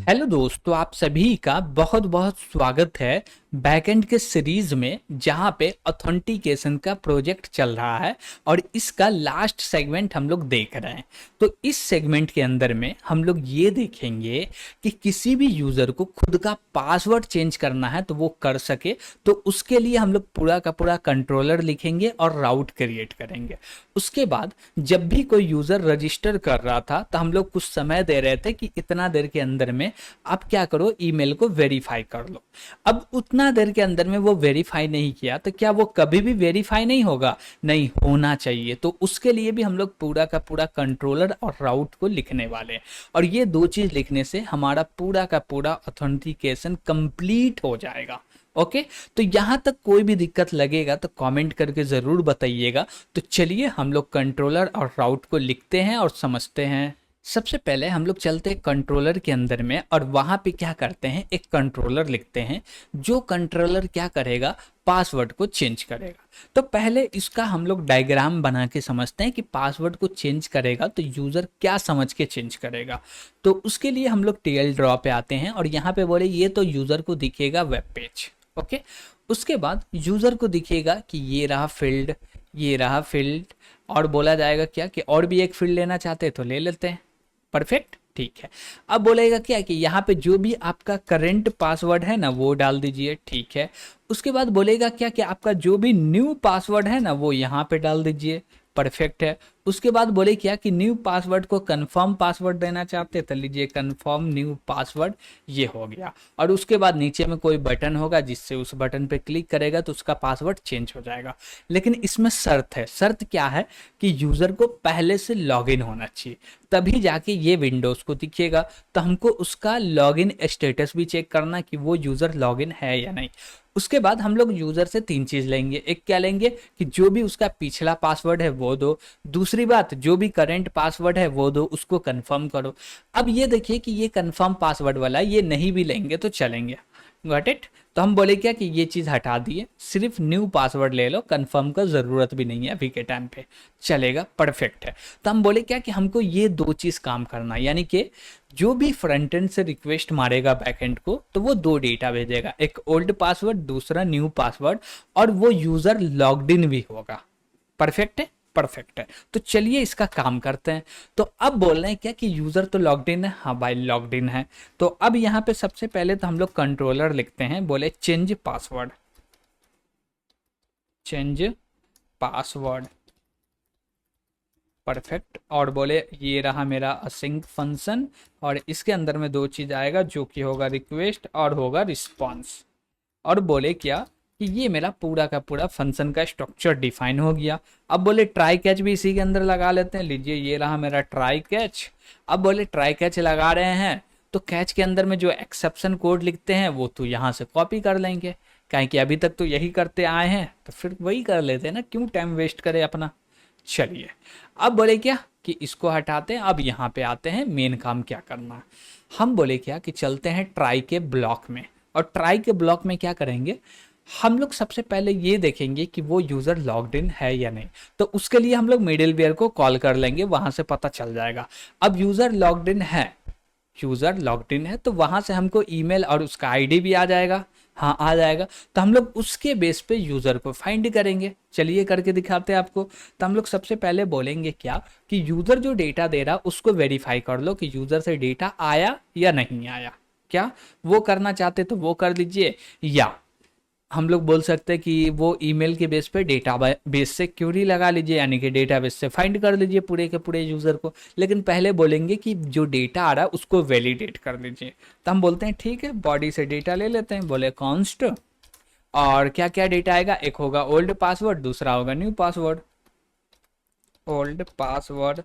Hello दोस्तों, आप सभी का बहुत बहुत स्वागत है बैकएंड के सीरीज में, जहां पे ऑथेंटिकेशन का प्रोजेक्ट चल रहा है और इसका लास्ट सेगमेंट हम लोग देख रहे हैं। तो इस सेगमेंट के अंदर में हम लोग ये देखेंगे कि किसी भी यूज़र को खुद का पासवर्ड चेंज करना है तो वो कर सके। तो उसके लिए हम लोग पूरा का पूरा कंट्रोलर लिखेंगे और राउट क्रिएट करेंगे। उसके बाद जब भी कोई यूज़र रजिस्टर कर रहा था तो हम लोग कुछ समय दे रहे थे कि इतना देर के अंदर में आप क्या करो, ईमेल को वेरीफाई कर लो। अब उतना देर के अंदर में वो वेरीफाई नहीं किया तो क्या वो कभी भी वेरीफाई नहीं होगा? नहीं होना चाहिए। तो उसके लिए भी हम लोग पूरा का पूरा कंट्रोलर और राउट को लिखने वाले हैं। और ये दो चीज लिखने से हमारा पूरा का पूरा ऑथेंटिकेशन कंप्लीट हो जाएगा। ओके, तो यहां तक कोई भी दिक्कत लगेगा तो कमेंट करके जरूर बताइएगा। तो चलिए हम लोग कंट्रोलर और राउट को लिखते हैं और समझते हैं। सबसे पहले हम लोग चलते हैं कंट्रोलर के अंदर में और वहां पे क्या करते हैं, एक कंट्रोलर लिखते हैं। जो कंट्रोलर क्या करेगा, पासवर्ड को चेंज करेगा। तो पहले इसका हम लोग डायग्राम बना के समझते हैं कि पासवर्ड को चेंज करेगा तो यूजर क्या समझ के चेंज करेगा। तो उसके लिए हम लोग टीएल ड्रॉ पे आते हैं और यहाँ पे बोले ये तो यूजर को दिखेगा वेब पेज। ओके, उसके बाद यूजर को दिखेगा कि ये रहा फील्ड, ये रहा फील्ड। और बोला जाएगा क्या कि और भी एक फील्ड लेना चाहते हैं तो ले लेते हैं। परफेक्ट, ठीक है। अब बोलेगा क्या कि यहाँ पे जो भी आपका करंट पासवर्ड है ना वो डाल दीजिए, ठीक है। उसके बाद बोलेगा क्या कि आपका जो भी न्यू पासवर्ड है ना वो यहाँ पे डाल दीजिए। परफेक्ट है। उसके बाद बोले क्या कि न्यू पासवर्ड को कंफर्म पासवर्ड देना चाहते हैं तो लीजिए कंफर्म न्यू पासवर्ड, ये हो गया। और उसके बाद नीचे में कोई बटन होगा जिससे उस बटन पे क्लिक करेगा तो उसका पासवर्ड चेंज हो जाएगा। लेकिन इसमें शर्त है। शर्त क्या है कि यूजर को पहले से लॉगिन होना चाहिए, तभी जाके ये विंडोज को दिखेगा। तो हमको उसका लॉगिन स्टेटस भी चेक करना कि वो यूजर लॉगिन है या नहीं। उसके बाद हम लोग यूजर से तीन चीज लेंगे। एक क्या लेंगे कि जो भी उसका पिछला पासवर्ड है वो दो। दूसरी बात, जो भी करंट पासवर्ड है वो दो, उसको कंफर्म करो। अब ये देखिए कि ये कंफर्म पासवर्ड वाला ये नहीं भी लेंगे तो चलेंगे। Got it. तो हम बोले क्या कि ये चीज हटा दिए, सिर्फ न्यू पासवर्ड ले लो, कंफर्म का जरूरत भी नहीं है अभी के टाइम पे, चलेगा। परफेक्ट है। तो हम बोले क्या कि हमको ये दो चीज काम करना है, यानी कि जो भी फ्रंट एंड से रिक्वेस्ट मारेगा बैकएंड को तो वो दो डेटा भेजेगा, एक ओल्ड पासवर्ड, दूसरा न्यू पासवर्ड। और वो यूजर लॉग्ड इन भी होगा। परफेक्ट है, परफेक्ट है। तो चलिए इसका काम करते हैं। तो अब बोल रहे हैं क्या कि यूजर तो लॉग्ड इन है। हाँ भाई, लॉग्ड इन है। तो अब यहाँ पे सबसे पहले तो हम लोग कंट्रोलर लिखते हैं, बोले change password, change password. Perfect. और बोले ये रहा मेरा असिंक फंक्शन और इसके अंदर में दो चीज आएगा जो कि होगा रिक्वेस्ट और होगा रिस्पॉन्स। और बोले क्या कि ये मेरा पूरा का पूरा फंक्शन का स्ट्रक्चर डिफाइन हो गया। अब बोले ट्राई कैच भी इसी के अंदर लगा लेते हैं। लीजिए ये रहा मेरा ट्राई कैच। अब बोले ट्राई कैच लगा रहे हैं तो कैच के अंदर में जो एक्सेप्शन कोड लिखते हैं वो तो यहाँ से कॉपी कर लेंगे, काहे कि अभी तक तो यही करते आए हैं तो फिर वही कर लेते हैं ना, क्यों टाइम वेस्ट करें अपना। चलिए, अब बोले क्या कि इसको हटाते हैं। अब यहाँ पे आते हैं मेन काम क्या करना है। हम बोले क्या कि चलते हैं ट्राई के ब्लॉक में। और ट्राई के ब्लॉक में क्या करेंगे, हम लोग सबसे पहले ये देखेंगे कि वो यूजर लॉग्ड इन है या नहीं। तो उसके लिए हम लोग मिडिलवेयर को कॉल कर लेंगे, वहां से पता चल जाएगा। अब यूजर लॉग्ड इन है, यूजर लॉग्ड इन है तो वहां से हमको ईमेल और उसका आईडी भी आ जाएगा। हाँ आ जाएगा। तो हम लोग उसके बेस पे यूजर को फाइंड करेंगे। चलिए करके दिखाते हैं आपको। तो हम लोग सबसे पहले बोलेंगे क्या कि यूजर जो डेटा दे रहा उसको वेरीफाई कर लो कि यूजर से डेटा आया या नहीं आया। क्या वो करना चाहते तो वो कर लीजिए, या हम लोग बोल सकते हैं कि वो ईमेल के बेस पे डेटा बेस से क्यूरी लगा लीजिए, यानी कि डेटा बेस से फाइंड कर लीजिए पूरे के पूरे यूजर को। लेकिन पहले बोलेंगे कि जो डेटा आ रहा है उसको वैलिडेट कर लीजिए। तो हम बोलते हैं ठीक है, बॉडी से डेटा ले लेते हैं। बोले कॉन्स्ट और क्या क्या डेटा आएगा, एक होगा ओल्ड पासवर्ड, दूसरा होगा न्यू पासवर्ड। ओल्ड पासवर्ड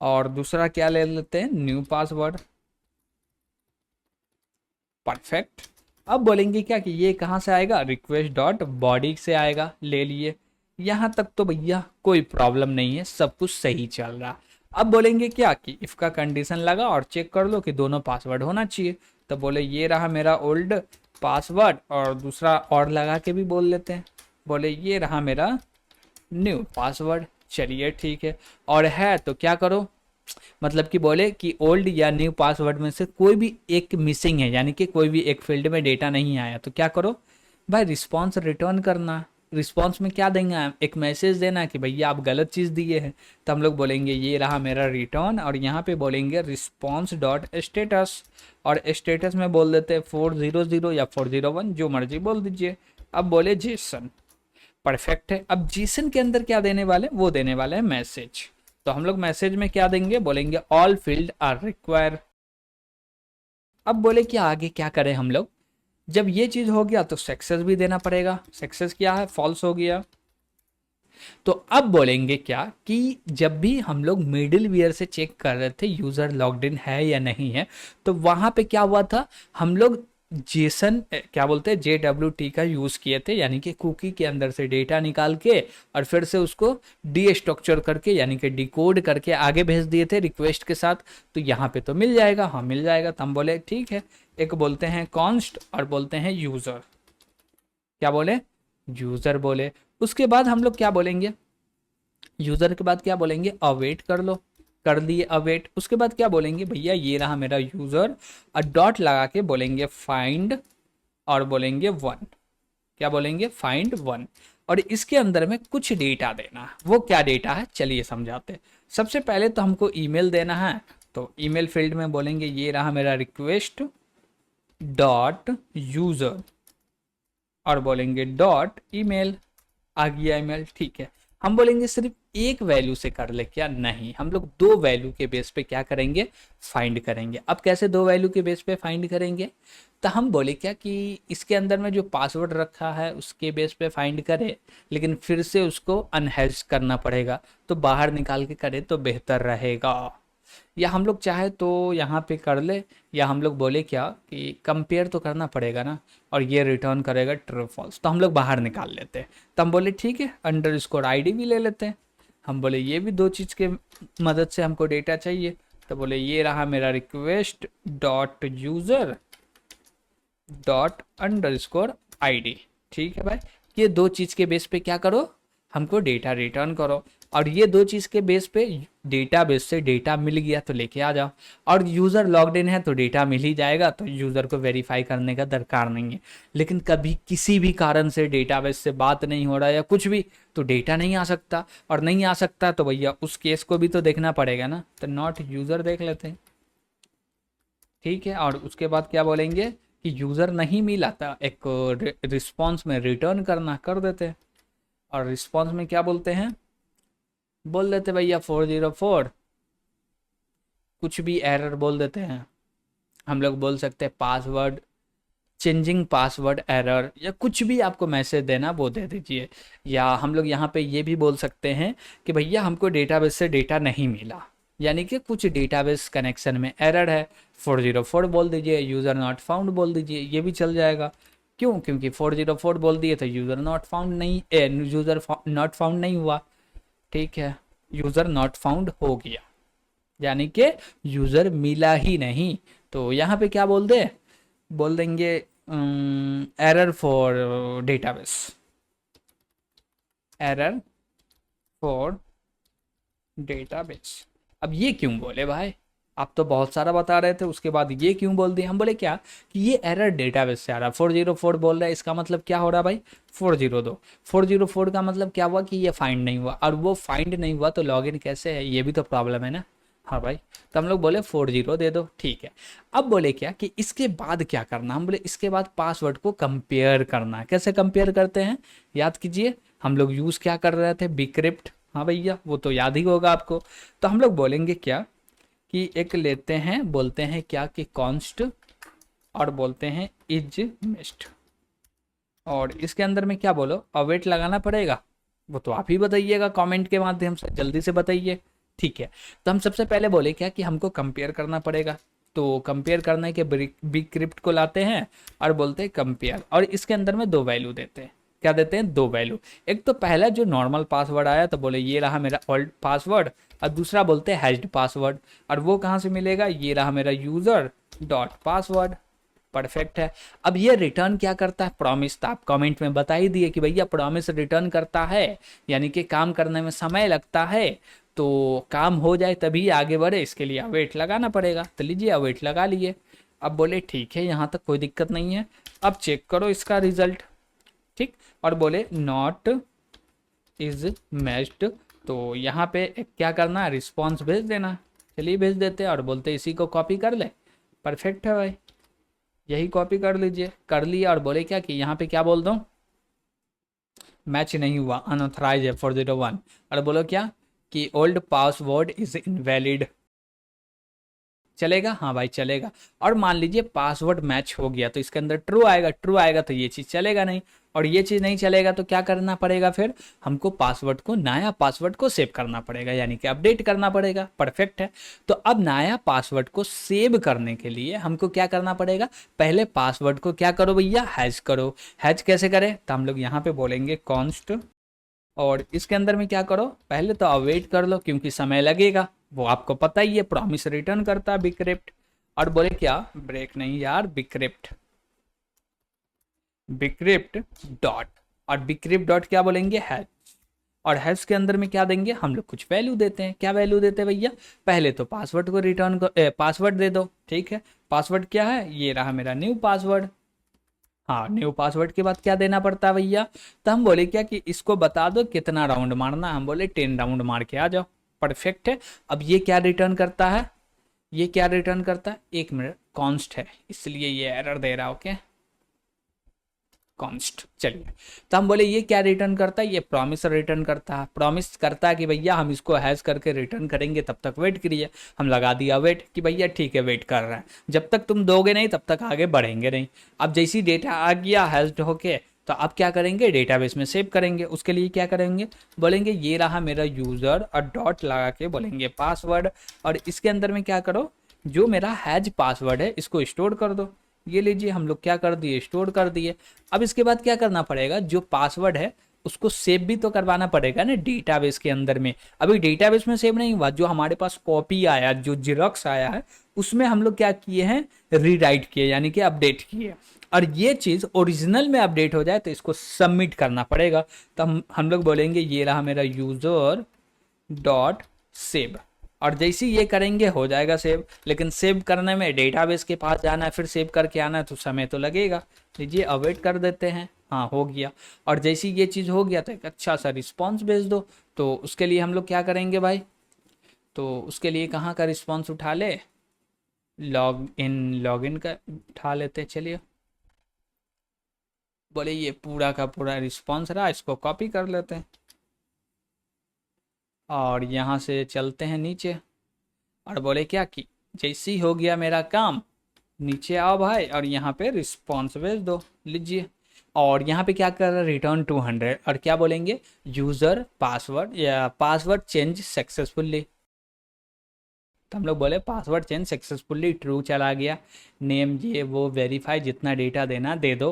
और दूसरा क्या ले लेते हैं, न्यू पासवर्ड। परफेक्ट। अब बोलेंगे क्या कि ये कहाँ से आएगा, रिक्वेस्ट डॉट बॉडी से आएगा, ले लिए। यहाँ तक तो भैया कोई प्रॉब्लम नहीं है, सब कुछ सही चल रहा। अब बोलेंगे क्या कि इफ का कंडीशन लगा और चेक कर लो कि दोनों पासवर्ड होना चाहिए। तो बोले ये रहा मेरा ओल्ड पासवर्ड और दूसरा और लगा के भी बोल लेते हैं, बोले ये रहा मेरा न्यू पासवर्ड। चलिए ठीक है। और है तो क्या करो, मतलब कि बोले कि ओल्ड या न्यू पासवर्ड में से कोई भी एक मिसिंग है, यानी कि कोई भी एक फील्ड में डेटा नहीं आया, तो क्या करो भाई, रिस्पॉन्स रिटर्न करना। रिस्पॉन्स में क्या देंगे, एक मैसेज देना कि भैया आप गलत चीज़ दिए हैं। तो हम लोग बोलेंगे ये रहा मेरा रिटर्न, और यहाँ पे बोलेंगे रिस्पॉन्स डॉट स्टेटस, और स्टेटस में बोल देते हैं 400 या 401, जो मर्जी बोल दीजिए। अब बोले जेसन, परफेक्ट है। अब जेसन के अंदर क्या देने वाले, वो देने वाले हैं मैसेज। तो हम लोग मैसेज में क्या देंगे, बोलेंगे ऑल फील्ड आर रिक्वायर। अब बोले कि आगे क्या करें हम लोग, जब ये चीज हो गया तो सक्सेस भी देना पड़ेगा। सक्सेस क्या है, फॉल्स हो गया। तो अब बोलेंगे क्या कि जब भी हम लोग मिडिल वियर से चेक कर रहे थे यूजर लॉग्ड इन है या नहीं है, तो वहां पे क्या हुआ था, हम लोग जेसन क्या बोलते हैं JWT का यूज किए थे, यानी कि कुकी के अंदर से डेटा निकाल के और फिर से उसको डी स्ट्रक्चर करके यानी कि डिकोड करके आगे भेज दिए थे रिक्वेस्ट के साथ। तो यहाँ पे तो मिल जाएगा, हाँ मिल जाएगा। तो हम बोले ठीक है, एक बोलते हैं कॉन्स्ट और बोलते हैं यूजर। क्या बोले, यूजर बोले। उसके बाद हम लोग क्या बोलेंगे, यूजर के बाद क्या बोलेंगे, अवेट कर लो, कर दिए अवेट। उसके बाद क्या बोलेंगे, भैया ये रहा मेरा यूजर, और डॉट लगा के बोलेंगे फाइंड, और बोलेंगे 1। क्या बोलेंगे, फाइंड 1। और इसके अंदर में कुछ डेटा देना, वो क्या डेटा है चलिए समझाते हैं। सबसे पहले तो हमको ईमेल देना है, तो ईमेल फील्ड में बोलेंगे ये रहा मेरा रिक्वेस्ट डॉट यूजर, और बोलेंगे डॉट ईमेल, आ गया ईमेल, ठीक है। हम बोलेंगे सिर्फ एक वैल्यू से कर ले क्या, नहीं, हम लोग दो वैल्यू के बेस पे क्या करेंगे, फाइंड करेंगे। अब कैसे दो वैल्यू के बेस पे फाइंड करेंगे, तो हम बोले क्या कि इसके अंदर में जो पासवर्ड रखा है उसके बेस पे फाइंड करे, लेकिन फिर से उसको अनहैश करना पड़ेगा, तो बाहर निकाल के करे तो बेहतर रहेगा। या हम लोग चाहे तो यहाँ पे कर ले, या हम लोग बोले क्या कि कंपेयर तो करना पड़ेगा ना, और ये रिटर्न करेगा ट्रू फॉल्स, तो हम लोग बाहर निकाल लेते हैं। तो हम बोले ठीक है, अंडरस्कोर आईडी भी ले लेते हैं। हम बोले ये भी दो चीज़ के मदद से हमको डेटा चाहिए, तो बोले ये रहा मेरा request dot user dot underscore ID, ठीक है भाई। ये दो चीज़ के बेस पे क्या करो, हमको डेटा रिटर्न करो। और ये दो चीज़ के बेस पे डेटा बेस से डेटा मिल गया तो लेके आ जाओ, और यूज़र लॉग्ड इन है तो डेटा मिल ही जाएगा, तो यूज़र को वेरीफाई करने का दरकार नहीं है। लेकिन कभी किसी भी कारण से डेटाबेस से बात नहीं हो रहा या कुछ भी, तो डेटा नहीं आ सकता, और नहीं आ सकता तो भैया उस केस को भी तो देखना पड़ेगा ना, तो नॉट यूज़र देख लेते हैं, ठीक है। और उसके बाद क्या बोलेंगे कि यूज़र नहीं मिला था, एक रिस्पॉन्स में रिटर्न करना कर देते हैं। और रिस्पॉन्स में क्या बोलते हैं, बोल देते भैया 404, कुछ भी एरर बोल देते हैं। हम लोग बोल सकते हैं पासवर्ड चेंजिंग पासवर्ड एरर, या कुछ भी आपको मैसेज देना वो दे दीजिए। या हम लोग यहाँ पे ये भी बोल सकते हैं कि भैया हमको डेटाबेस से डेटा नहीं मिला, यानी कि कुछ डेटाबेस कनेक्शन में एरर है, 404 बोल दीजिए, यूज़र नॉट फाउंड बोल दीजिए, ये भी चल जाएगा। क्यों, क्योंकि 404 बोल दिए तो यूज़र नॉट फाउंड नहीं, यूज़र नॉट फाउंड नहीं हुआ, ठीक है, यूज़र नॉट फाउंड हो गया, यानी कि यूज़र मिला ही नहीं। तो यहाँ पे क्या बोल देंगे error for database, error for database. अब ये क्यों बोले भाई, आप तो बहुत सारा बता रहे थे, उसके बाद ये क्यों बोल दिए। हम बोले क्या कि ये एरर डेटाबेस से आ रहा है, 404 बोल रहा है, इसका मतलब क्या हो रहा है भाई, 404 का मतलब क्या हुआ कि ये फाइंड नहीं हुआ, और वो फाइंड नहीं हुआ तो लॉगिन कैसे है, ये भी तो प्रॉब्लम है ना। हाँ भाई, तो हम लोग बोले 40 दे दो, ठीक है। अब बोले क्या कि इसके बाद क्या करना, हम बोले इसके बाद पासवर्ड को कंपेयर करना। कैसे कंपेयर करते हैं, याद कीजिए, हम लोग यूज़ क्या कर रहे थे, बिक्रिप्ट, हाँ भैया वो तो याद ही होगा आपको। तो हम लोग बोलेंगे क्या कि एक लेते हैं, बोलते हैं क्या कि कॉन्स्ट, और बोलते हैं इज मिस्ड, और इसके अंदर में क्या बोलो, अवेट लगाना पड़ेगा, वो तो आप ही बताइएगा कमेंट के माध्यम से, जल्दी से बताइए, ठीक है। तो हम सबसे पहले बोले क्या कि हमको कंपेयर करना पड़ेगा, तो कंपेयर करने के बिक्रिप्ट को लाते हैं और बोलते हैं कंपेयर, और इसके अंदर में दो वैल्यू देते हैं। क्या देते हैं, दो वैल्यू। एक तो पहला जो नॉर्मल पासवर्ड आया तो बोले ये रहा मेरा ओल्ड पासवर्ड, और दूसरा बोलते हैं हैश्ड पासवर्ड, और वो कहाँ से मिलेगा, ये रहा मेरा यूज़र डॉट पासवर्ड, परफेक्ट है। अब ये रिटर्न क्या करता है, प्रॉमिस, तो आप कमेंट में बता ही दिए कि भैया प्रॉमिस रिटर्न करता है, यानी कि काम करने में समय लगता है, तो काम हो जाए तभी आगे बढ़े, इसके लिए अवेट लगाना पड़ेगा। तो लीजिए अवेट लगा लिए। अब बोले ठीक है, यहाँ तक कोई दिक्कत नहीं है। अब चेक करो इसका रिजल्ट, ठीक। और बोले नॉट इज मैच्ड, तो यहाँ पे क्या करना है, रिस्पॉन्स भेज देना। चलिए भेज देते हैं और बोलते इसी को कॉपी कर ले। परफेक्ट है भाई, यही कॉपी कर लीजिए। कर लिया और बोले क्या कि यहाँ पे क्या बोल दूँ, मैच नहीं हुआ, अनऑथराइज है 401। और बोलो क्या कि ओल्ड पासवर्ड इज इनवैलिड। चलेगा, हाँ भाई चलेगा। और मान लीजिए पासवर्ड मैच हो गया तो इसके अंदर ट्रू आएगा, ट्रू आएगा तो ये चीज़ चलेगा नहीं, और ये चीज़ नहीं चलेगा तो क्या करना पड़ेगा, फिर हमको पासवर्ड को, नया पासवर्ड को सेव करना पड़ेगा, यानी कि अपडेट करना पड़ेगा। परफेक्ट है। तो अब नया पासवर्ड को सेव करने के लिए हमको क्या करना पड़ेगा, पहले पासवर्ड को क्या करो भैया, हैश करो। हैश कैसे करें, तो हम लोग यहाँ पे बोलेंगे कॉन्स्ट, और इसके अंदर में क्या करो, पहले तो अवेट कर लो क्योंकि समय लगेगा, वो आपको पता ही है, प्रॉमिस रिटर्न करता है बिक्रिप्ट। और बोले क्या, ब्रेक नहीं यार, बिक्रिप्ट, बिक्रिप्ट डॉट, और बिक्रिप्ट डॉट क्या बोलेंगे, हैश। और हैश के अंदर में क्या देंगे, हम लोग कुछ वैल्यू देते हैं। क्या वैल्यू देते हैं भैया, पहले तो पासवर्ड को रिटर्न कर, पासवर्ड दे दो, ठीक है। पासवर्ड क्या है, ये रहा मेरा न्यू पासवर्ड। हाँ, न्यू पासवर्ड के बाद क्या देना पड़ता है भैया, तो हम बोले क्या कि इसको बता दो कितना राउंड मारना, हम बोले 10 राउंड मार के आ जाओ। परफेक्ट है। अब ये क्या रिटर्न करता है, ये क्या रिटर्न करता है, एक मिनट, कॉन्स्ट है इसलिए ये एरर दे रहा है, ओके, कॉन्स्ट। चलिए, तो हम बोले ये क्या रिटर्न करता है, ये प्रॉमिस रिटर्न करता है। प्रॉमिस करता है कि भैया हम इसको हैश करके रिटर्न करेंगे, तब तक वेट करिए। हम लगा दिया वेट कि भैया ठीक है वेट कर रहे हैं, जब तक तुम दोगे नहीं तब तक आगे बढ़ेंगे नहीं। अब जैसी डेटा आ गया हैश्ड होके, तो अब क्या करेंगे, डेटाबेस में सेव करेंगे। उसके लिए क्या करेंगे, बोलेंगे ये रहा मेरा यूज़र, और डॉट लगा के बोलेंगे पासवर्ड, और इसके अंदर में क्या करो, जो मेरा हैज पासवर्ड है इसको स्टोर कर दो। ये लीजिए हम लोग क्या कर दिए, स्टोर कर दिए। अब इसके बाद क्या करना पड़ेगा, जो पासवर्ड है उसको सेव भी तो करवाना पड़ेगा ना डेटाबेस के अंदर में। अभी डेटाबेस में सेव नहीं हुआ, जो हमारे पास कॉपी आया, जो जेरॉक्स आया है, उसमें हम लोग क्या किए हैं, रीराइट किए, यानी कि अपडेट किए। और ये चीज़ ओरिजिनल में अपडेट हो जाए तो इसको सबमिट करना पड़ेगा। तो हम लोग बोलेंगे ये रहा मेरा यूज़र डॉट सेव, और जैसे ये करेंगे हो जाएगा सेव। लेकिन सेव करने में डेटाबेस के पास जाना है, फिर सेव करके आना है, तो समय तो लगेगा। लीजिए अवेट कर देते हैं, हाँ हो गया। और जैसे ये चीज़ हो गया तो एक अच्छा सा रिस्पॉन्स भेज दो। तो उसके लिए हम लोग क्या करेंगे भाई, तो उसके लिए कहाँ का रिस्पॉन्स उठा ले, लॉग इन का उठा लेते। चलिए, बोले ये पूरा का पूरा रिस्पॉन्स रहा, इसको कॉपी कर लेते हैं और यहाँ से चलते हैं नीचे। और बोले क्या कि जैसे ही हो गया मेरा काम, नीचे आओ भाई और यहाँ पे रिस्पॉन्स भेज दो। लीजिए, और यहाँ पे क्या कर रहा है, रिटर्न 200, और क्या बोलेंगे, यूज़र पासवर्ड या पासवर्ड चेंज सक्सेसफुली। तो हम लोग बोले पासवर्ड चेंज सक्सेसफुली, ट्रू चला गया। नेम ये वो वेरीफाई, जितना डेटा देना दे दो।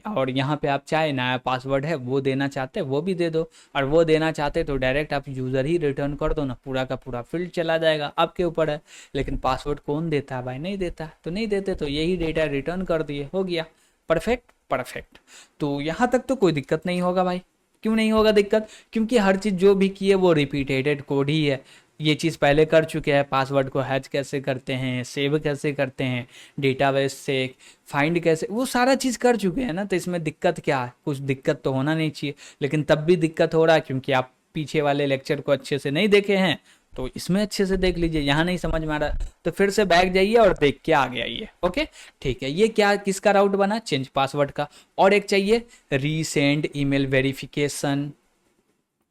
और यहाँ पे आप चाहे नया पासवर्ड है वो देना चाहते वो भी दे दो, और वो देना चाहते तो डायरेक्ट आप यूज़र ही रिटर्न कर दो ना, पूरा का पूरा फील्ड चला जाएगा, आपके ऊपर है। लेकिन पासवर्ड कौन देता है भाई, नहीं देता, तो नहीं देते तो यही डेटा रिटर्न कर दिए, हो गया। Perfect, perfect. तो यहाँ तक तो कोई दिक्कत नहीं होगा भाई। क्यों नहीं होगा दिक्कत, क्योंकि हर चीज़ जो भी की है वो रिपीटेड कोड ही है। ये चीज़ पहले कर चुके हैं, पासवर्ड को हैच कैसे करते हैं, सेव कैसे करते हैं, डेटाबेस से फाइंड कैसे, वो सारा चीज़ कर चुके हैं ना। तो इसमें दिक्कत क्या है, कुछ दिक्कत तो होना नहीं चाहिए, लेकिन तब भी दिक्कत हो रहा है क्योंकि आप पीछे वाले लेक्चर को अच्छे से नहीं देखे हैं। तो इसमें अच्छे से देख लीजिए, यहाँ नहीं समझ में आ रहा तो फिर से बैक जाइए और देख के आगे आइए। ओके, ठीक है। ये क्या, किसका राउट बना, चेंज पासवर्ड का। और एक चाहिए रीसेंड ईमेल वेरिफिकेशन,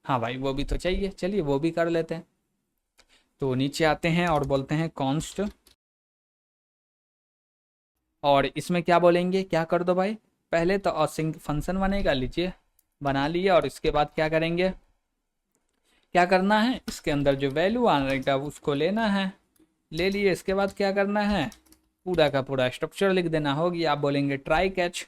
हाँ भाई वो भी तो चाहिए, चलिए वो भी कर लेते हैं। तो नीचे आते हैं और बोलते हैं कॉन्स्ट, और इसमें क्या बोलेंगे, क्या कर दो भाई, पहले तो असिंक फंक्शन बनेगा, लीजिए बना लिया। और इसके बाद क्या करेंगे, क्या करना है, इसके अंदर जो वैल्यू आएगा उसको लेना है, ले लिए। इसके बाद क्या करना है, पूरा का पूरा स्ट्रक्चर लिख देना, होगी। आप बोलेंगे ट्राई कैच,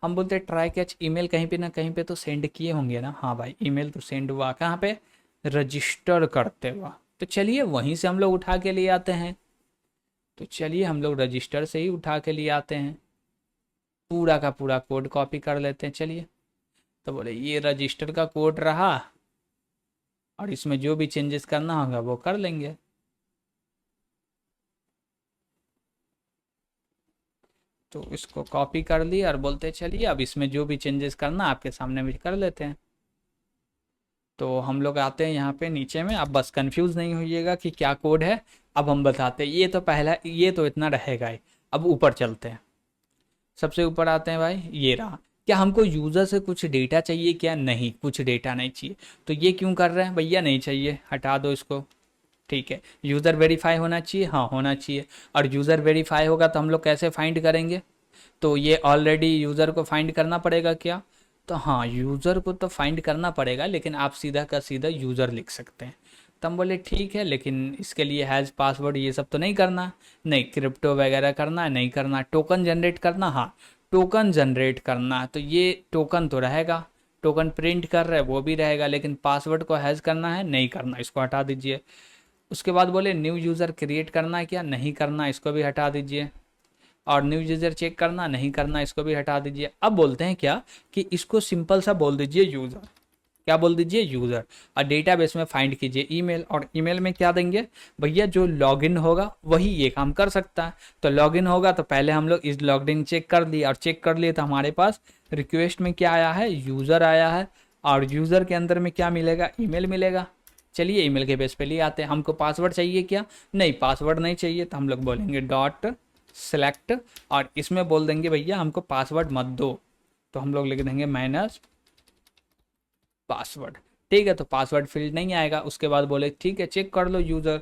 हम बोलते हैं ट्राई कैच ईमेल कहीं पे ना कहीं पे तो सेंड किए होंगे ना, हाँ भाई ईमेल तो सेंड हुआ, कहाँ पे, रजिस्टर करते हुआ। तो चलिए वहीं से हम लोग उठा के ले आते हैं। तो चलिए हम लोग रजिस्टर से ही उठा के लिए आते हैं, पूरा का पूरा कोड कॉपी कर लेते हैं। चलिए, तो बोले ये रजिस्टर का कोड रहा, और इसमें जो भी चेंजेस करना होगा वो कर लेंगे। तो इसको कॉपी कर लिया और बोलते चलिए अब इसमें जो भी चेंजेस करना आपके सामने भी कर लेते हैं। तो हम लोग आते हैं यहाँ पे नीचे में, अब बस कंफ्यूज नहीं होइएगा कि क्या कोड है। अब हम बताते हैं, ये तो पहला, ये तो इतना रहेगा ही। अब ऊपर चलते हैं, सबसे ऊपर आते हैं भाई, ये रहा। क्या हमको यूज़र से कुछ डेटा चाहिए क्या? नहीं, कुछ डेटा नहीं चाहिए। तो ये क्यों कर रहे हैं भैया? नहीं चाहिए, हटा दो इसको। ठीक है, यूज़र वेरीफाई होना चाहिए, हाँ होना चाहिए। और यूज़र वेरीफाई होगा तो हम लोग कैसे फाइंड करेंगे? तो ये ऑलरेडी यूज़र को फाइंड करना पड़ेगा क्या? तो हाँ, यूज़र को तो फाइंड करना पड़ेगा, लेकिन आप सीधा का सीधा यूज़र लिख सकते हैं। तो हम बोले ठीक है, लेकिन इसके लिए हैज़ पासवर्ड ये सब तो नहीं करना। नहीं, क्रिप्टो वगैरह करना है नहीं करना। टोकन जनरेट करना, हाँ टोकन जनरेट करना है, तो ये टोकन तो रहेगा। टोकन प्रिंट कर रहे हैं वो भी रहेगा, लेकिन पासवर्ड को हैज़ करना है नहीं करना, इसको हटा दीजिए। उसके बाद बोले न्यू यूज़र क्रिएट करना है क्या? नहीं करना, इसको भी हटा दीजिए। और न्यू यूज़र चेक करना, नहीं करना, इसको भी हटा दीजिए। अब बोलते हैं क्या कि इसको सिंपल सा बोल दीजिए यूज़र। क्या बोल दीजिए? यूज़र। और डेटाबेस में फाइंड कीजिए ईमेल, और ईमेल में क्या देंगे भैया? जो लॉगिन होगा वही ये काम कर सकता है। तो लॉगिन होगा तो पहले हम लोग इस लॉगिन चेक कर लिए, और चेक कर लिए तो हमारे पास रिक्वेस्ट में क्या आया है? यूज़र आया है। और यूज़र के अंदर में क्या मिलेगा? ईमेल मिलेगा। चलिए ईमेल के बेस पे लिए आते हैं। हमको पासवर्ड चाहिए क्या? नहीं, पासवर्ड नहीं चाहिए। तो हम लोग बोलेंगे डॉट सेलेक्ट, और इसमें बोल देंगे भैया हमको पासवर्ड मत दो। तो हम लोग लिख देंगे माइनस पासवर्ड। ठीक है, तो पासवर्ड फील्ड नहीं आएगा। उसके बाद बोले ठीक है चेक कर लो यूज़र।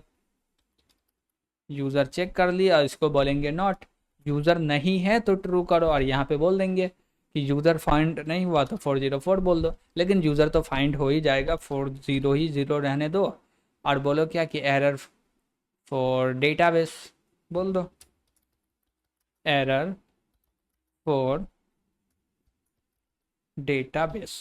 यूज़र चेक कर लिया, और इसको बोलेंगे नॉट। यूज़र नहीं है तो ट्रू करो, और यहाँ पे बोल देंगे कि यूज़र फाइंड नहीं हुआ तो 404 बोल दो। लेकिन यूज़र तो फाइंड हो ही जाएगा, 40 ही 0 रहने दो। और बोलो क्या कि एरर फॉर डेटाबेस बोल दो, एरर फॉर डेटाबेस।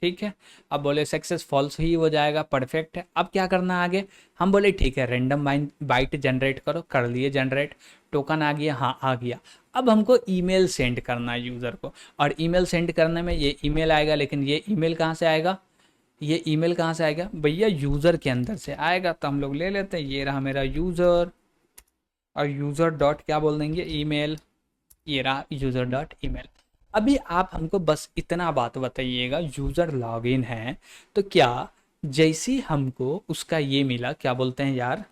ठीक है, अब बोले सक्सेस फॉल्स ही हो जाएगा, परफेक्ट है। अब क्या करना आगे? हम बोले ठीक है रैंडम बाइट जनरेट करो, कर लिए जनरेट। टोकन आ गया, हाँ आ गया। अब हमको ईमेल सेंड करना है यूज़र को, और ईमेल सेंड करने में ये ईमेल आएगा, लेकिन ये ईमेल कहाँ से आएगा? ये ईमेल कहाँ से आएगा भैया? यूज़र के अंदर से आएगा। तो हम लोग ले लेते हैं, ये रहा मेरा यूज़र, और यूज़र डॉट क्या बोल देंगे? ईमेल। ये रहा यूज़र डॉट ईमेल। अभी आप हमको बस इतना बात बताइएगा, यूज़र लॉगिन है तो क्या जैसे ही हमको उसका ये मिला, क्या बोलते हैं यार,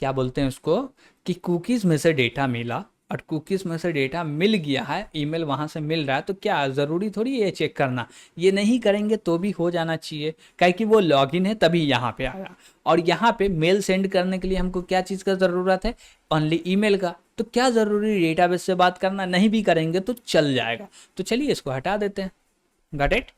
क्या बोलते हैं उसको, कि कुकीज़ में से डेटा मिला, और कुकीज़ में से डेटा मिल गया है, ईमेल वहाँ से मिल रहा है, तो क्या ज़रूरी थोड़ी ये चेक करना? ये नहीं करेंगे तो भी हो जाना चाहिए, काहे कि वो लॉगिन है तभी यहाँ पे आया। और यहाँ पे मेल सेंड करने के लिए हमको क्या चीज़ का ज़रूरत है? ओनली ईमेल का। तो क्या ज़रूरी डेटाबेस से बात करना? नहीं भी करेंगे तो चल जाएगा। तो चलिए इसको हटा देते हैं। Got it?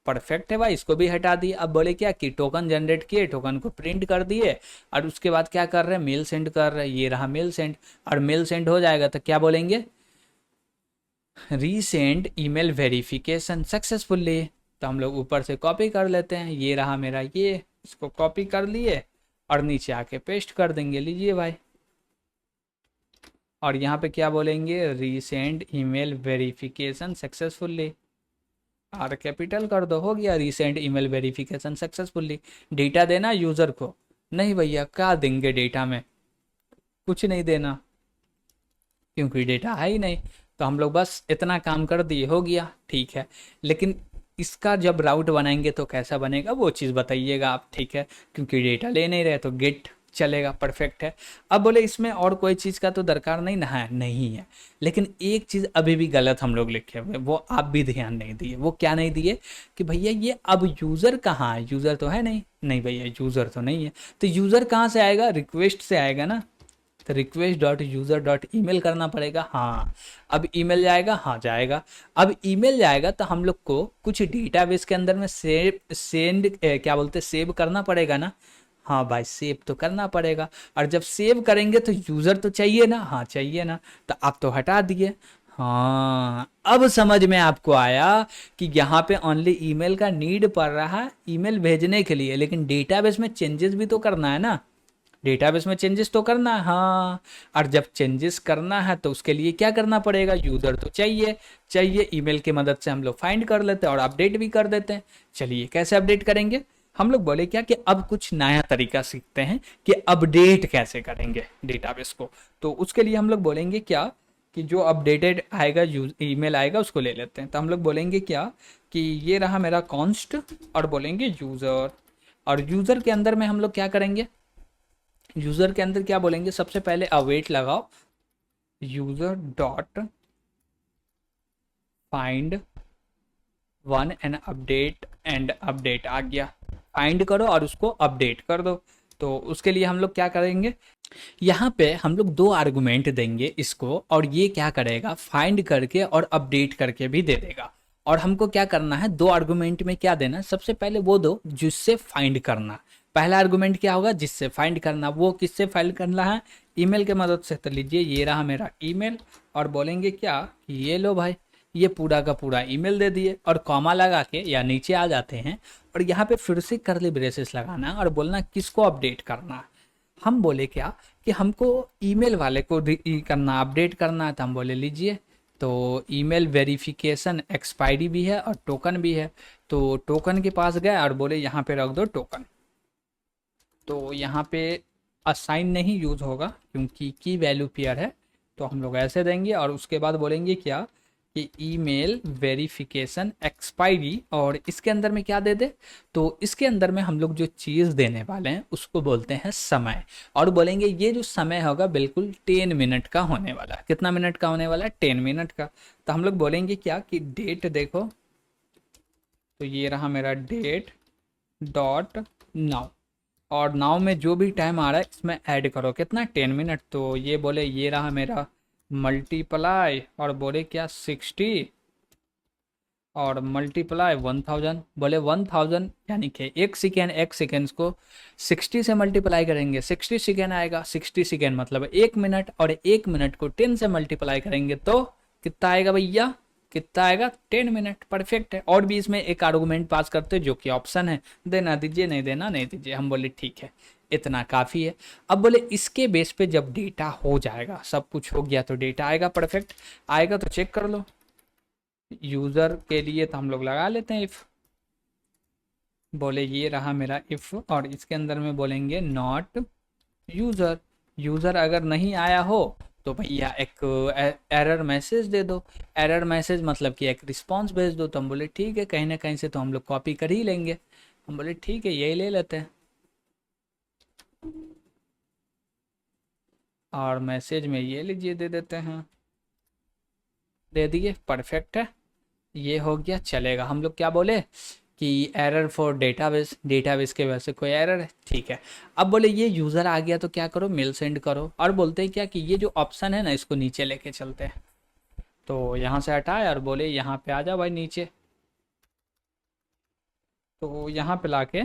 परफेक्ट है भाई, इसको भी हटा दिए। अब बोले क्या कि टोकन जनरेट किए, टोकन को प्रिंट कर दिए, और उसके बाद क्या कर रहे हैं? मेल सेंड कर रहे हैं। ये रहा मेल सेंड, और मेल सेंड हो जाएगा तो क्या बोलेंगे? Resend email verification successfully. तो हम लोग ऊपर से कॉपी कर लेते हैं, ये रहा मेरा, ये इसको कॉपी कर लिए और नीचे आके पेस्ट कर देंगे। लीजिए भाई, और यहाँ पे क्या बोलेंगे? Resend email verification successfully. Are capital कर दो, हो गया recent email verification successfully. Data देना यूज़र को? नहीं भैया, क्या देंगे डेटा में? कुछ नहीं देना, क्योंकि डेटा है ही नहीं। तो हम लोग बस इतना काम कर दिए, हो गया ठीक है। लेकिन इसका जब राउट बनाएंगे तो कैसा बनेगा वो चीज़ बताइएगा आप, ठीक है? क्योंकि डेटा ले नहीं रहे तो गेट चलेगा, परफेक्ट है। अब बोले इसमें और कोई चीज़ का तो दरकार नहीं ना है? नहीं है। लेकिन एक चीज़ अभी भी गलत हम लोग लिखे हुए, वो आप भी ध्यान नहीं दिए। वो क्या नहीं दिए? कि भैया ये अब यूज़र कहाँ है? यूज़र तो है नहीं। नहीं भैया, यूज़र तो नहीं है। तो यूज़र कहाँ से आएगा? रिक्वेस्ट से आएगा ना। तो request dot user dot email करना पड़ेगा। हाँ, अब ईमेल जाएगा, हाँ जाएगा। अब ईमेल जाएगा तो हम लोग को कुछ डेटाबेस के अंदर में क्या बोलते हैं, सेव करना पड़ेगा ना। हाँ भाई, सेव तो करना पड़ेगा। और जब सेव करेंगे तो यूज़र तो चाहिए ना। हाँ चाहिए ना, तो आप तो हटा दिए। हाँ, अब समझ में आपको आया कि यहाँ पे ओनली ईमेल का नीड पड़ रहा है ईमेल भेजने के लिए, लेकिन डेटाबेस में चेंजेस भी तो करना है ना। डेटाबेस में चेंजेस तो करना है, हाँ। और जब चेंजेस करना है तो उसके लिए क्या करना पड़ेगा, यूज़र तो चाहिए। चाहिए, ईमेल की मदद से हम लोग फाइंड कर लेते हैं और अपडेट भी कर देते हैं। चलिए कैसे अपडेट करेंगे, हम लोग बोले क्या कि अब कुछ नया तरीका सीखते हैं कि अपडेट कैसे करेंगे डेटाबेस को। तो उसके लिए हम लोग बोलेंगे क्या कि जो अपडेटेड आएगा ईमेल आएगा उसको ले लेते हैं। तो हम लोग बोलेंगे क्या कि ये रहा मेरा कॉन्स्ट और बोलेंगे यूज़र। और यूज़र के अंदर में हम लोग क्या करेंगे, यूज़र के अंदर क्या बोलेंगे, सबसे पहले अवेट लगाओ, user dot find one and update आ गया। फाइंड करो और उसको अपडेट कर दो। तो उसके लिए हम लोग क्या करेंगे, यहाँ पे हम लोग दो आर्गुमेंट देंगे इसको, और ये क्या करेगा, फाइंड करके और अपडेट करके भी दे देगा। और हमको क्या करना है, दो आर्गुमेंट में क्या देना है, सबसे पहले वो दो जिससे फाइंड करना। पहला आर्गुमेंट क्या होगा, जिससे फाइंड करना, वो किससे फाइंड करना है, ईमेल के मदद से। तो लीजिए ये रहा मेरा ईमेल, और बोलेंगे क्या कि ये लो भाई, ये पूरा का पूरा ईमेल दे दिए, और कॉमा लगा के या नीचे आ जाते हैं, और यहाँ पे फिर से करली ब्रेसेस लगाना और बोलना किसको अपडेट करना है। हम बोले क्या कि हमको ईमेल वाले को करना, अपडेट करना है। तो हम बोले लीजिए, तो ईमेल वेरिफिकेशन एक्सपायरी भी है और टोकन भी है। तो टोकन के पास गए और बोले यहाँ पे रख दो टोकन। तो यहाँ पे असाइन नहीं यूज होगा क्योंकि की वैल्यू पेयर है, तो हम लोग ऐसे देंगे। और उसके बाद बोलेंगे क्या कि ईमेल वेरिफिकेशन एक्सपायरी, और इसके अंदर में क्या दे दे, तो इसके अंदर में हम लोग जो चीज़ देने वाले हैं उसको बोलते हैं समय। और बोलेंगे ये जो समय होगा बिल्कुल 10 मिनट का होने वाला है। कितना मिनट का होने वाला है, 10 मिनट का। तो हम लोग बोलेंगे क्या कि डेट देखो, तो ये रहा मेरा डेट डॉट नाउ, और नाउ में जो भी टाइम आ रहा है इसमें ऐड करो कितना, 10 मिनट। तो ये बोले ये रहा मेरा मल्टीप्लाई, और बोले क्या 60, और मल्टीप्लाई 1000, बोले 1000 यानी कि एक सेकेंड को 60 से मल्टीप्लाई करेंगे, 60 सेकेंड आएगा। 60 सेकेंड मतलब 1 मिनट, और 1 मिनट को 10 से मल्टीप्लाई करेंगे तो कितना आएगा भैया, कितना आएगा, 10 मिनट। परफेक्ट है। और भी इसमें एक आर्गूमेंट पास करते जो कि ऑप्शन है, देना दीजिए, नहीं देना नहीं दीजिए। हम बोले ठीक है, इतना काफ़ी है। अब बोले इसके बेस पे जब डेटा हो जाएगा, सब कुछ हो गया, तो डेटा आएगा, परफेक्ट आएगा। तो चेक कर लो, यूज़र के लिए तो हम लोग लगा लेते हैं इफ़, बोले ये रहा मेरा इफ़, और इसके अंदर में बोलेंगे नॉट यूज़र। यूज़र अगर नहीं आया हो तो भैया एक एरर मैसेज दे दो। एरर मैसेज मतलब कि एक रिस्पांस भेज दो। तो हम बोले ठीक है, कहीं ना कहीं से तो हम लोग कॉपी कर ही लेंगे। हम बोले ठीक है, यही ले लेते हैं, और मैसेज में ये लीजिए दे देते हैं, दे दिए, परफेक्ट है। ये हो गया, चलेगा। हम लोग क्या बोले कि एरर फॉर डेटाबेस, डेटाबेस के वजह से कोई एरर है, ठीक है। अब बोले ये यूज़र आ गया तो क्या करो, मेल सेंड करो। और बोलते हैं क्या कि ये जो ऑप्शन है ना, इसको नीचे लेके चलते हैं। तो यहाँ से हटाए और बोले यहाँ पे आ जा भाई नीचे। तो यहाँ पे लाके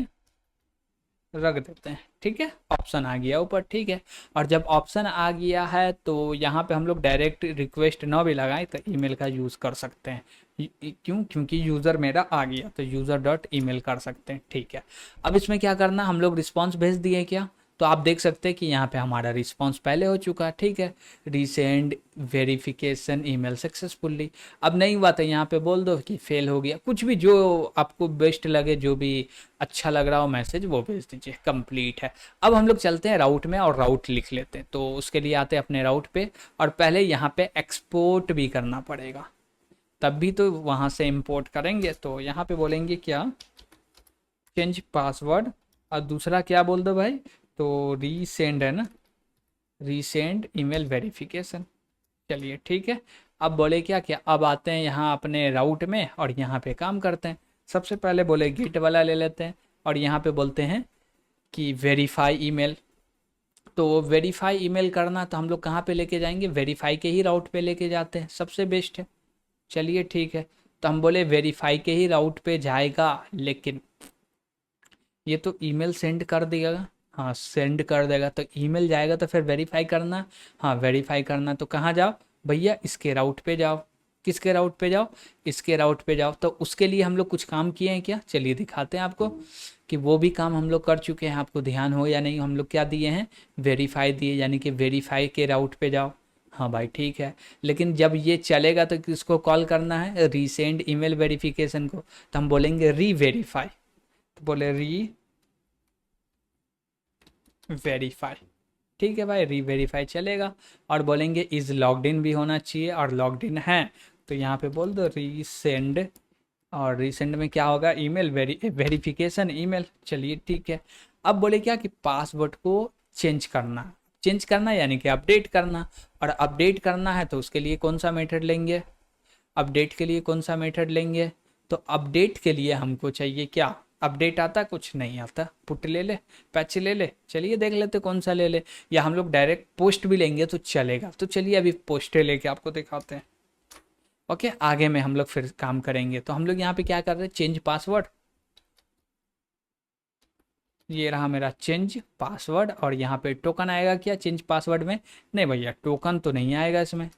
रख देते हैं, ठीक है। ऑप्शन आ गया ऊपर, ठीक है। और जब ऑप्शन आ गया है तो यहाँ पे हम लोग डायरेक्ट रिक्वेस्ट ना भी लगाएं तो ईमेल का यूज़ कर सकते हैं। क्यों, क्योंकि यूज़र मेरा आ गया तो यूज़र डॉट ईमेल कर सकते हैं, ठीक है। अब इसमें क्या करना, हम लोग रिस्पॉन्स भेज दिए क्या, तो आप देख सकते हैं कि यहाँ पे हमारा रिस्पॉन्स पहले हो चुका है, ठीक है। Resend verification email successfully. अब नहीं हुआ तो यहाँ पे बोल दो कि फेल हो गया, कुछ भी जो आपको बेस्ट लगे, जो भी अच्छा लग रहा हो मैसेज वो भेज दीजिए, कंप्लीट है। अब हम लोग चलते हैं राउट में और राउट लिख लेते हैं। तो उसके लिए आते हैं अपने राउट पे, और पहले यहाँ पे एक्सपोर्ट भी करना पड़ेगा, तब भी तो वहाँ से इंपोर्ट करेंगे। तो यहाँ पे बोलेंगे क्या, चेंज पासवर्ड, और दूसरा क्या बोल दो भाई, तो रीसेंड है ना, रीसेंड ईमेल वेरिफिकेशन। चलिए ठीक है। अब बोले क्या क्या, अब आते हैं यहाँ अपने राउट में और यहाँ पे काम करते हैं। सबसे पहले बोले गेट वाला ले लेते हैं, और यहाँ पे बोलते हैं कि वेरीफाई ईमेल। तो वेरीफाई ईमेल करना तो हम लोग कहाँ पे लेके जाएंगे, वेरीफाई के ही राउट पे लेके जाते हैं, सबसे बेस्ट है। चलिए ठीक है। तो हम बोले वेरीफाई के ही राउट पे जाएगा, लेकिन ये तो ईमेल सेंड कर देगा, हाँ सेंड कर देगा तो ईमेल जाएगा, तो फिर वेरीफाई करना, हाँ वेरीफाई करना तो कहाँ जाओ भैया, इसके राउट पे जाओ। किसके राउट पे जाओ, इसके राउट पे जाओ। तो उसके लिए हम लोग कुछ काम किए हैं क्या, चलिए दिखाते हैं आपको कि वो भी काम हम लोग कर चुके हैं। आपको ध्यान हो या नहीं, हम लोग क्या दिए हैं, वेरीफाई दिए, यानी कि वेरीफाई के राउट पे जाओ। हाँ भाई ठीक है, लेकिन जब ये चलेगा तो किसको कॉल करना है, रीसेंड ईमेल वेरिफिकेशन को। तो हम बोलेंगे री वेरीफाई, तो बोले री वेरीफाई, ठीक है भाई, री वेरीफाई चलेगा। और बोलेंगे इज लॉग्ड इन भी होना चाहिए, और लॉग्ड इन है तो यहाँ पे बोल दो रीसेंड, और रीसेंड में क्या होगा, ईमेल वेरिफिकेशन ईमेल। चलिए ठीक है। अब बोले क्या कि पासवर्ड को चेंज करना, चेंज करना यानी कि अपडेट करना। और अपडेट करना है तो उसके लिए कौन सा मेथड लेंगे, अपडेट के लिए कौन सा मेथड लेंगे, तो अपडेट के लिए हमको चाहिए क्या, अपडेट आता, कुछ नहीं आता, पुट ले ले, पैच ले ले। चलिए देख लेते कौन सा ले ले, या हम लोग डायरेक्ट पोस्ट भी लेंगे तो चलेगा। तो चलिए अभी पोस्ट लेके आपको दिखाते हैं। ओके, आगे में हम लोग फिर काम करेंगे। तो हम लोग यहाँ पे क्या कर रहे हैं, चेंज पासवर्ड, ये रहा मेरा चेंज पासवर्ड। और यहाँ पे टोकन आएगा क्या चेंज पासवर्ड में, नहीं भैया टोकन तो नहीं आएगा इसमें।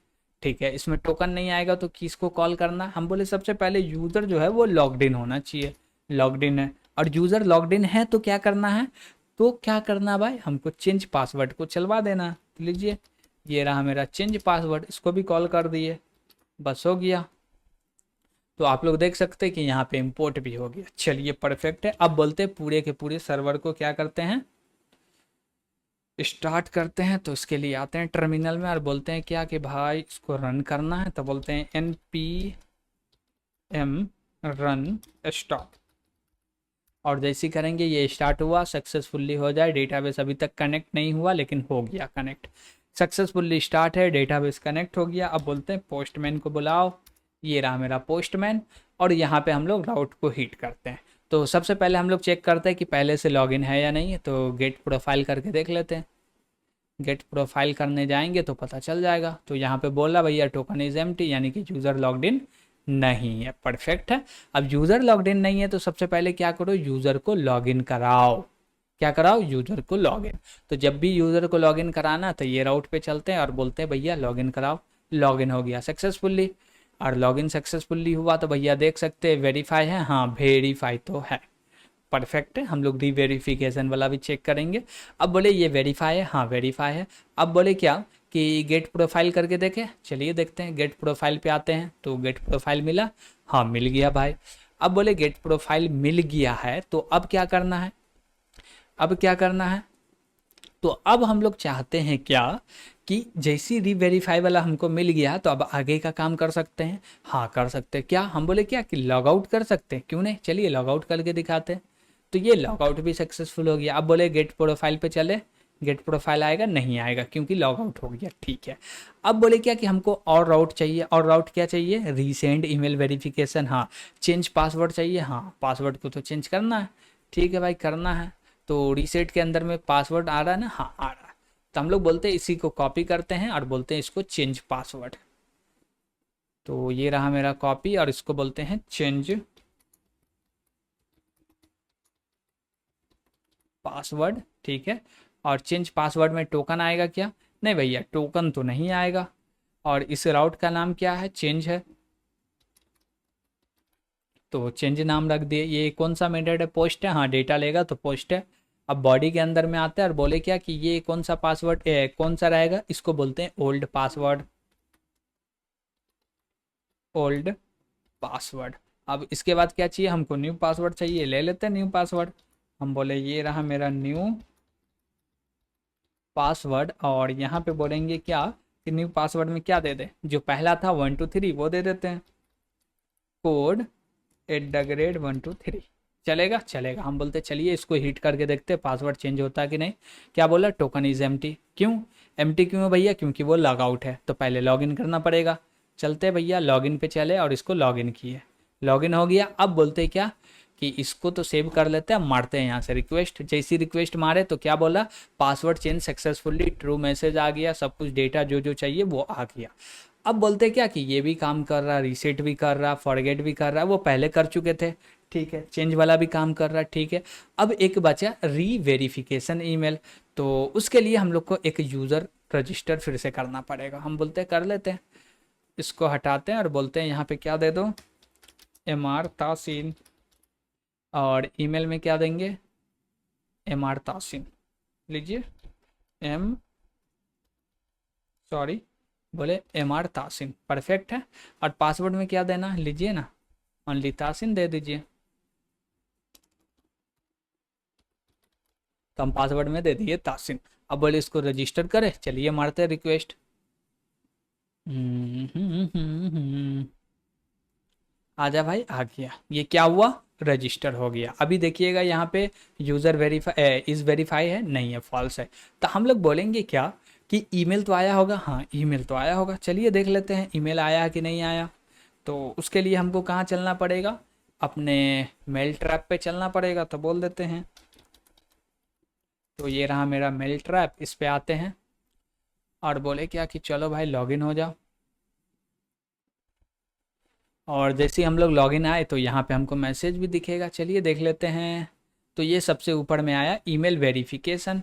ठीक है, इसमें टोकन नहीं आएगा तो किसको कॉल करना, हम बोले सबसे पहले यूज़र जो है वो लॉग्ड इन होना चाहिए, लॉग्ड इन है। और यूज़र लॉग्ड इन है तो क्या करना है, तो क्या करना भाई, हमको चेंज पासवर्ड को चलवा देना। तो लीजिए, ये रहा मेरा चेंज पासवर्ड, इसको भी कॉल कर दिए, बस हो गया। तो आप लोग देख सकते हैं कि यहाँ पे इंपोर्ट भी हो गया। चलिए परफेक्ट है। अब बोलते हैं पूरे के पूरे सर्वर को क्या करते हैं, स्टार्ट करते हैं। तो इसके लिए आते हैं टर्मिनल में और बोलते हैं क्या कि भाई इसको रन करना है। तो बोलते हैं npm रन स्टार्ट, और जैसे ही करेंगे ये स्टार्ट हुआ, सक्सेसफुली हो जाए। डेटाबेस अभी तक कनेक्ट नहीं हुआ लेकिन हो गया कनेक्ट, सक्सेसफुली स्टार्ट है, डेटाबेस कनेक्ट हो गया। अब बोलते हैं पोस्टमैन को बुलाओ, ये रहा मेरा पोस्टमैन। और यहाँ पे हम लोग राउट को हिट करते हैं। तो सबसे पहले हम लोग चेक करते हैं कि पहले से लॉगिन है या नहीं। तो गेट प्रोफाइल करके देख लेते हैं, गेट प्रोफाइल करने जाएंगे तो पता चल जाएगा। तो यहाँ पे बोला भैया टोकन इज एम्प्टी, यानी कि यूज़र लॉग्ड इन नहीं है, परफेक्ट है। अब यूज़र लॉग्ड इन नहीं है तो सबसे पहले क्या करो, यूज़र को लॉगिन कराओ। क्या कराओ, यूज़र को लॉगिन। तो जब भी यूज़र को लॉगिन कराना तो ये राउट पे चलते हैं और बोलते हैं भैया लॉगिन कराओ। लॉगिन हो गया सक्सेसफुली, और लॉगिन सक्सेसफुली हुआ तो भैया देख सकते हैं वेरीफाई है, हाँ वेरीफाई तो है, परफेक्ट है। हम लोग री वेरिफिकेशन वाला भी चेक करेंगे। अब बोले ये वेरीफाई है, हाँ वेरीफाई है। अब बोले क्या कि गेट प्रोफाइल करके देखें, चलिए देखते हैं। गेट प्रोफाइल पे आते हैं तो गेट प्रोफाइल मिला, हाँ मिल गया भाई। अब बोले गेट प्रोफाइल मिल गया है तो अब क्या करना है, अब क्या करना है, तो अब हम लोग चाहते हैं क्या कि जैसी री वेरीफाई वाला हमको मिल गया तो अब आगे का काम कर सकते हैं। हाँ कर सकते हैं, क्या हम बोले क्या कि लॉग आउट कर सकते हैं, क्यों नहीं, चलिए लॉग आउट करके दिखाते हैं। तो ये लॉग आउट भी सक्सेसफुल हो गया। अब बोले गेट प्रोफाइल पे चले, गेट प्रोफाइल आएगा, नहीं आएगा क्योंकि लॉग आउट हो गया, ठीक है। अब बोले क्या कि हमको और राउट चाहिए, और राउट क्या चाहिए, रीसेंड ईमेल वेरिफिकेशन, हाँ चेंज पासवर्ड चाहिए, हाँ पासवर्ड को तो चेंज करना है, ठीक है भाई करना है। तो रीसेट के अंदर में पासवर्ड आ रहा है ना, हाँ आ रहा है। तो हम लोग बोलते हैं इसी को कॉपी करते हैं और बोलते हैं इसको चेंज पासवर्ड। तो ये रहा मेरा कॉपी, और इसको बोलते हैं चेंज पासवर्ड, ठीक है। और चेंज पासवर्ड में टोकन आएगा क्या, नहीं भैया टोकन तो नहीं आएगा। और इस राउट का नाम क्या है, चेंज है, तो चेंज नाम रख दिए। ये कौन सा मेथड है, पोस्ट है, हाँ डेटा लेगा तो पोस्ट है। अब बॉडी के अंदर में आते हैं और बोले क्या कि ये कौन सा पासवर्ड कौन सा रहेगा, इसको बोलते हैं ओल्ड पासवर्ड, ओल्ड पासवर्ड। अब इसके बाद क्या चाहिए हमको, न्यू पासवर्ड चाहिए, ले लेते हैं न्यू पासवर्ड। हम बोले ये रहा मेरा न्यू पासवर्ड। और यहाँ पे बोलेंगे क्या कि न्यू पासवर्ड में क्या दे दे, जो पहला था 1 2 3 वो दे देते हैं, कोड @1 2 3 चलेगा, चलेगा। हम बोलते चलिए इसको हिट करके देखते हैं पासवर्ड चेंज होता है कि नहीं। क्या बोला, टोकन इज एम्प्टी, क्यों एम्प्टी क्यों है भैया, क्योंकि वो लॉग आउट है तो पहले लॉगिन करना पड़ेगा। चलते भैया लॉगिन पे चले और इसको लॉगिन किए, लॉगिन हो गया। अब बोलते क्या कि इसको तो सेव कर लेते हैं, मारते हैं यहाँ से रिक्वेस्ट। जैसी रिक्वेस्ट मारे तो क्या बोला, password change successfully, true message आ गया, सब कुछ डेटा जो जो चाहिए वो आ गया। अब बोलते क्या कि ये भी काम कर रहा, रीसेट भी कर रहा, फॉरगेट भी कर रहा, वो पहले कर चुके थे, ठीक है। चेंज वाला भी काम कर रहा है, ठीक है। अब एक बचा री वेरिफिकेशन ईमेल, तो उसके लिए हम लोग को एक यूज़र रजिस्टर फिर से करना पड़ेगा। हम बोलते हैं कर लेते हैं। इसको हटाते हैं और बोलते हैं यहाँ पे क्या दे दो, MR तासीन, और ईमेल में क्या देंगे, MR तासीन। लीजिए एम सॉरी बोले MR तासीन, परफेक्ट है। और पासवर्ड में क्या देना है, लीजिए ना, ओनली तासीन दे दीजिए। तो हम पासवर्ड में दे दिए तासीन। अब बोले इसको रजिस्टर करें, चलिए मारते हैं रिक्वेस्ट। आजा भाई, आ गया। ये क्या हुआ, रजिस्टर हो गया। अभी देखिएगा यहाँ पे यूज़र वेरीफाई इज़ वेरीफाई है, नहीं है, फॉल्स है। तो हम लोग बोलेंगे क्या कि ईमेल तो आया होगा, हाँ ईमेल तो आया होगा। चलिए देख लेते हैं ईमेल आया है कि नहीं आया। तो उसके लिए हमको कहाँ चलना पड़ेगा, अपने मेल ट्रैप पे चलना पड़ेगा। तो बोल देते हैं, तो ये रहा मेरा मेल ट्रैप, इस पे आते हैं और बोले क्या कि चलो भाई लॉगिन हो जाओ। और जैसे ही हम लोग लॉगिन आए तो यहाँ पे हमको मैसेज भी दिखेगा, चलिए देख लेते हैं। तो ये सबसे ऊपर में आया ईमेल वेरिफिकेशन।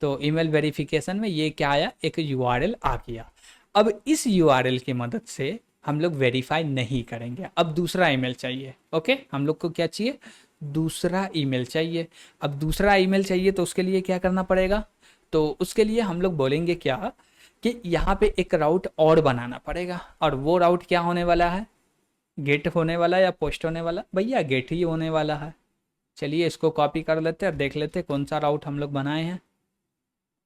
तो ईमेल वेरिफिकेशन में ये क्या आया, एक यूआरएल आ गया। अब इस यूआरएल की मदद से हम लोग वेरीफाई नहीं करेंगे, अब दूसरा ईमेल चाहिए। ओके, हम लोग को क्या चाहिए, दूसरा ईमेल चाहिए। अब दूसरा ईमेल चाहिए तो उसके लिए क्या करना पड़ेगा, तो उसके लिए हम लोग बोलेंगे क्या कि यहाँ पे एक राउट और बनाना पड़ेगा। और वो राउट क्या होने वाला है, गेट होने वाला है या पोस्ट होने वाला, भैया गेट ही होने वाला है। चलिए इसको कॉपी कर लेते हैं और देख लेते हैं कौन सा राउट हम लोग बनाए हैं।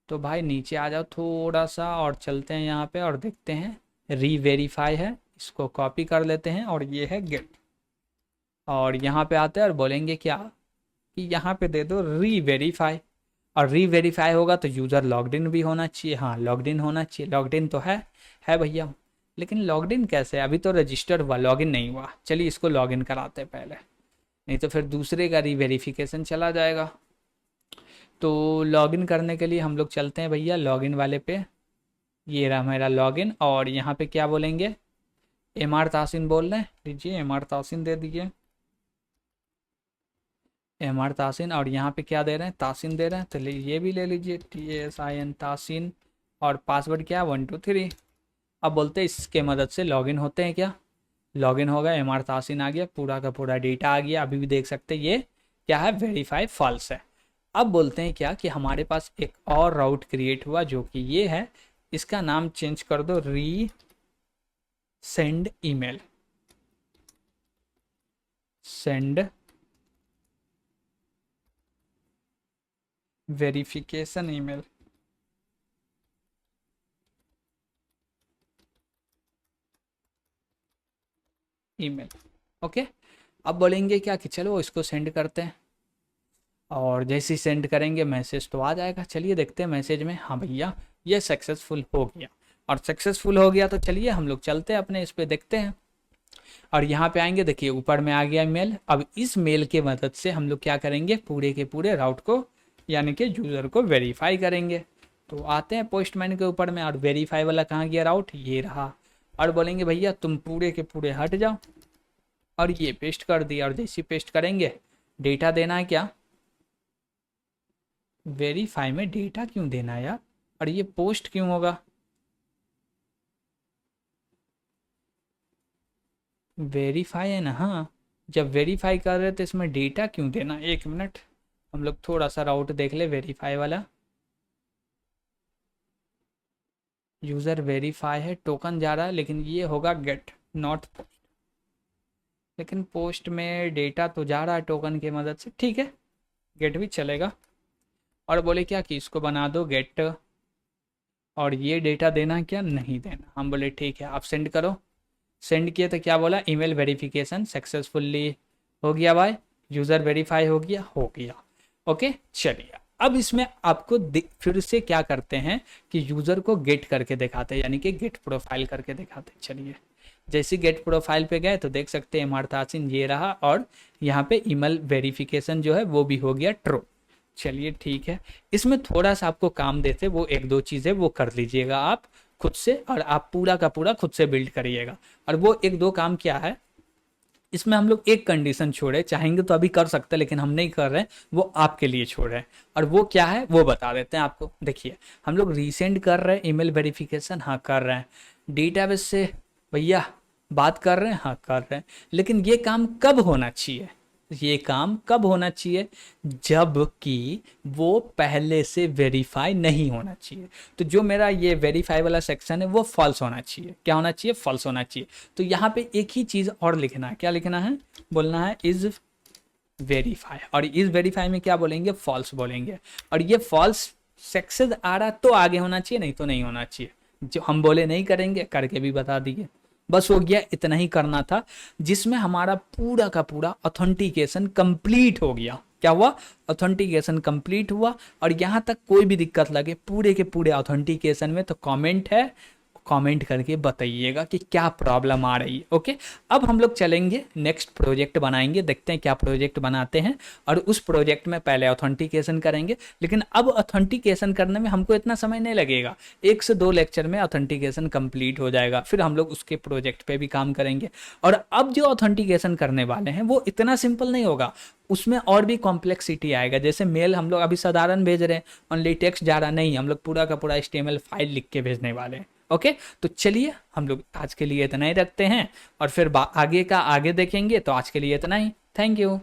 तो भाई नीचे आ जाओ थोड़ा सा और चलते हैं यहाँ पे और देखते हैं, री वेरीफाई है, इसको कॉपी कर लेते हैं और ये है गेट। और यहाँ पे आते हैं और बोलेंगे क्या कि यहाँ पे दे दो री वेरीफाई। और री वेरीफाई होगा तो यूज़र लॉग्ड इन भी होना चाहिए, हाँ लॉग्ड इन होना चाहिए। लॉग्ड इन तो है भैया, लेकिन लॉग्ड इन कैसे, अभी तो रजिस्टर हुआ, लॉगिन नहीं हुआ। चलिए इसको लॉगिन कराते हैं पहले, नहीं तो फिर दूसरे का री वेरिफिकेशन चला जाएगा। तो लॉगिन करने के लिए हम लोग चलते हैं भैया लॉगिन वाले पे। ये रहा मेरा लॉगिन, और यहाँ पे क्या बोलेंगे, MR तासीन बोल रहे हैं, लीजिए MR तासीन दे दीजिए, MR तासीन। और यहाँ पे क्या दे रहे हैं, तासीन दे रहे हैं, तो ये भी ले लीजिए, TSIN तासीन। और पासवर्ड क्या है, 123। अब बोलते हैं इसके मदद से लॉगिन होते हैं क्या, लॉगिन होगा, MR तासीन आ गया, पूरा का पूरा डेटा आ गया। अभी भी देख सकते हैं ये क्या है, वेरीफाई फॉल्स है। अब बोलते हैं क्या कि हमारे पास एक और राउट क्रिएट हुआ जो कि ये है, इसका नाम चेंज कर दो, री send email, send verification email. Email okay. अब बोलेंगे क्या कि चलो इसको सेंड करते हैं, और जैसे ही सेंड करेंगे मैसेज तो आ जाएगा। चलिए देखते हैं मैसेज में, हाँ भैया ये सक्सेसफुल हो गया। और सक्सेसफुल हो गया तो चलिए हम लोग चलते हैं अपने इस पे, देखते हैं। और यहाँ पे आएंगे, देखिए ऊपर में आ गया मेल। अब इस मेल के मदद से हम लोग क्या करेंगे, पूरे के पूरे राउट को यानी कि यूज़र को वेरीफाई करेंगे। तो आते हैं पोस्टमैन के ऊपर में, और वेरीफाई वाला कहाँ गया राउट, ये रहा। और बोलेंगे भैया तुम पूरे के पूरे हट जाओ, और ये पेस्ट कर दिया। और जैसे पेस्ट करेंगे, डेटा देना है क्या, वेरीफाई में डेटा क्यों देना है यार, और ये पोस्ट क्यों होगा, वेरीफाई है ना, हाँ जब वेरीफाई कर रहे तो इसमें डेटा क्यों देना। एक मिनट, हम लोग थोड़ा सा राउट देख ले वेरीफाई वाला। यूज़र वेरीफाई है, टोकन जा रहा है, लेकिन ये होगा गेट नॉट पोस्ट। लेकिन पोस्ट में डेटा तो जा रहा है टोकन की मदद से, ठीक है गेट भी चलेगा। और बोले क्या कि इसको बना दो गेट, और ये डेटा देना क्या, नहीं देना। हम बोले ठीक है आप सेंड करो। सेंड किए तो क्या बोला, ईमेल वेरिफिकेशन सक्सेसफुली हो गया भाई, यूज़र वेरीफाई हो गया, हो गया। ओके चलिए, अब इसमें आपको फिर से क्या करते हैं कि यूज़र को गेट करके दिखाते हैं, यानी कि गेट प्रोफाइल करके दिखाते हैं। चलिए जैसे गेट प्रोफाइल पे गए तो देख सकते हैं MR तासीन ये रहा, और यहाँ पे ईमेल वेरिफिकेशन जो है वो भी हो गया ट्रू। चलिए ठीक है, इसमें थोड़ा सा आपको काम देते, वो एक दो चीज़ें वो कर लीजिएगा आप खुद से, और आप पूरा का पूरा खुद से बिल्ड करिएगा। और वो एक दो काम क्या है, इसमें हम लोग एक कंडीशन छोड़े, चाहेंगे तो अभी कर सकते हैं लेकिन हम नहीं कर रहे हैं, वो आपके लिए छोड़ रहे हैं। और वो क्या है वो बता देते हैं आपको। देखिए हम लोग रीसेंड कर रहे हैं ईमेल वेरिफिकेशन, हाँ कर रहे हैं, डेटाबेस से भैया बात कर रहे हैं, हाँ कर रहे हैं, लेकिन ये काम कब होना चाहिए? ये काम कब होना चाहिए? जब कि वो पहले से वेरीफाई नहीं होना चाहिए। तो जो मेरा ये वेरीफाई वाला सेक्शन है वो फॉल्स होना चाहिए। क्या होना चाहिए? फॉल्स होना चाहिए। तो यहाँ पे एक ही चीज़ और लिखना है। क्या लिखना है? बोलना है इज वेरीफाई, और इज वेरीफाई में क्या बोलेंगे? फॉल्स बोलेंगे। और ये फॉल्स सक्सेस आ रहा तो आगे होना चाहिए, नहीं तो नहीं होना चाहिए। जो हम बोले नहीं करेंगे, करके भी बता दिए। बस हो गया, इतना ही करना था, जिसमें हमारा पूरा का पूरा ऑथेंटिकेशन कंप्लीट हो गया। क्या हुआ? ऑथेंटिकेशन कंप्लीट हुआ। और यहाँ तक कोई भी दिक्कत लगे पूरे के पूरे ऑथेंटिकेशन में तो कमेंट है, कमेंट करके बताइएगा कि क्या प्रॉब्लम आ रही है। ओके, अब हम लोग चलेंगे नेक्स्ट प्रोजेक्ट बनाएंगे, देखते हैं क्या प्रोजेक्ट बनाते हैं। और उस प्रोजेक्ट में पहले ऑथेंटिकेशन करेंगे, लेकिन अब ऑथेंटिकेशन करने में हमको इतना समय नहीं लगेगा, 1 से 2 लेक्चर में ऑथेंटिकेशन कंप्लीट हो जाएगा। फिर हम लोग उसके प्रोजेक्ट पे भी काम करेंगे। और अब जो ऑथेंटिकेशन करने वाले हैं वो इतना सिंपल नहीं होगा, उसमें और भी कॉम्प्लेक्सिटी आएगा। जैसे मेल हम लोग अभी साधारण भेज रहे हैं, ओनली टेक्स्ट जा रहा नहीं, हम लोग पूरा का पूरा HTML फाइल लिख के भेजने वाले हैं। ओके, तो चलिए हम लोग आज के लिए इतना ही रखते हैं, और फिर आगे का आगे देखेंगे। तो आज के लिए इतना ही। Thank you.